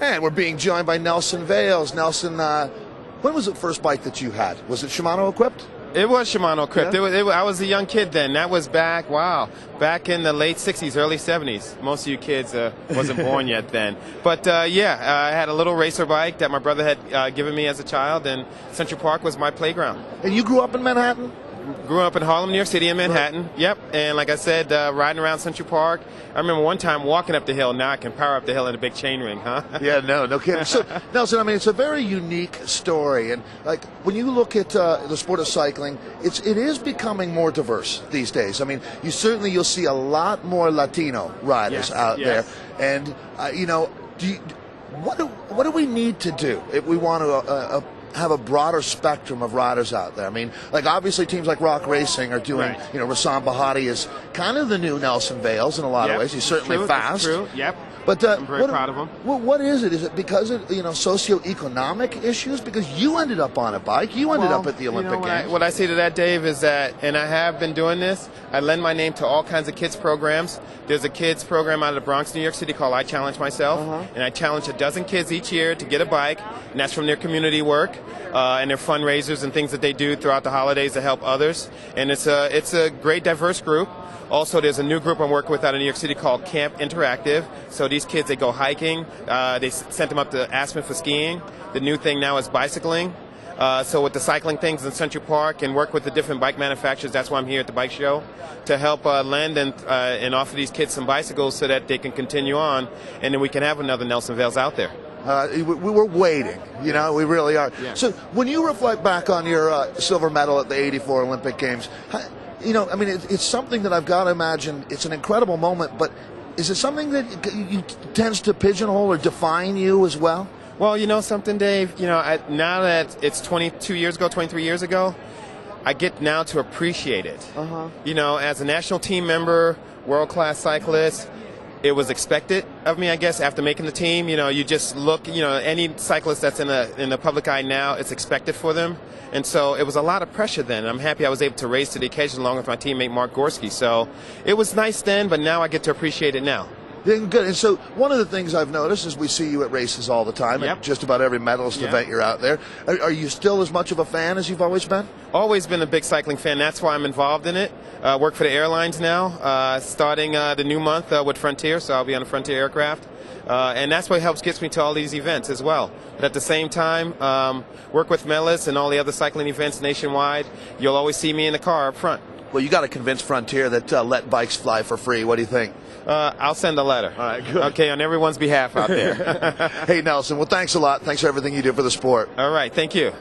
And we're being joined by Nelson Vales. Nelson, when was the first bike that you had? Was it Shimano equipped? It was Shimano equipped. Yeah. I was a young kid then. That was back in the late 60s, early 70s. Most of you kids wasn't born yet then. But yeah, I had a little racer bike that my brother had given me as a child, and Central Park was my playground. And you grew up in Manhattan? Grew up in Harlem, New York City, in Manhattan. Right. Yep. And like I said, riding around Central Park. I remember one time walking up the hill. Now I can power up the hill in a big chain ring, huh? Yeah, no kidding. So, Nelson, I mean, it's a very unique story. And like when you look at the sport of cycling, it is becoming more diverse these days. I mean, you'll see a lot more Latino riders out there. And you know, what do we need to do if we want to have a broader spectrum of riders out there? I mean, like obviously teams like Rock Racing are doing, you know, Rasan Bahati is kind of the new Nelson Vales in a lot of ways. He's certainly fast. True. Yep. But I'm very proud of him. What is it? Is it because of, you know, socioeconomic issues? Because you ended up on a bike. You ended up at the Olympic Games. What I say to that, Dave, is that, and I have been doing this, I lend my name to all kinds of kids programs. There's a kids program out of the Bronx, New York City called I Challenge Myself. And I challenge a dozen kids each year to get a bike, and that's from their community work and their fundraisers and things that they do throughout the holidays to help others. And it's a great diverse group. Also, there's a new group I'm working with out of New York City called Camp Interactive. So these kids, they go hiking. They sent them up to Aspen for skiing. The new thing now is bicycling. So with the cycling things in Central Park and work with the different bike manufacturers, that's why I'm here at the bike show, to help lend and offer these kids some bicycles so that they can continue on, and then we can have another Nelson Vales out there. We were waiting, you know, we really are. Yeah. So when you reflect back on your silver medal at the '84 Olympic Games, you know, I mean, it's something that I've got to imagine, it's an incredible moment, but is it something that tends to pigeonhole or define you as well? Well, you know something, Dave, you know, now that it's 23 years ago, I get now to appreciate it. You know, as a national team member, world-class cyclist, it was expected of me, I guess, after making the team. You know, you just look, you know, any cyclist that's in the public eye now, it's expected for them. And so it was a lot of pressure then. I'm happy I was able to race to the occasion along with my teammate Mark Gorski. So it was nice then, but now I get to appreciate it now. Good. And so one of the things I've noticed is we see you at races all the time, at just about every medalist event you're out there. Are you still as much of a fan as you've always been? Always been a big cycling fan. That's why I'm involved in it. Work for the airlines now, starting the new month with Frontier, so I'll be on a Frontier aircraft. And that's what gets me to all these events as well. But at the same time, work with Vales and all the other cycling events nationwide. You'll always see me in the car up front. Well, you got to convince Frontier that let bikes fly for free. What do you think? I'll send a letter. All right, good. Okay, on everyone's behalf out there. Hey, Nelson, well, thanks a lot. Thanks for everything you do for the sport. All right, thank you.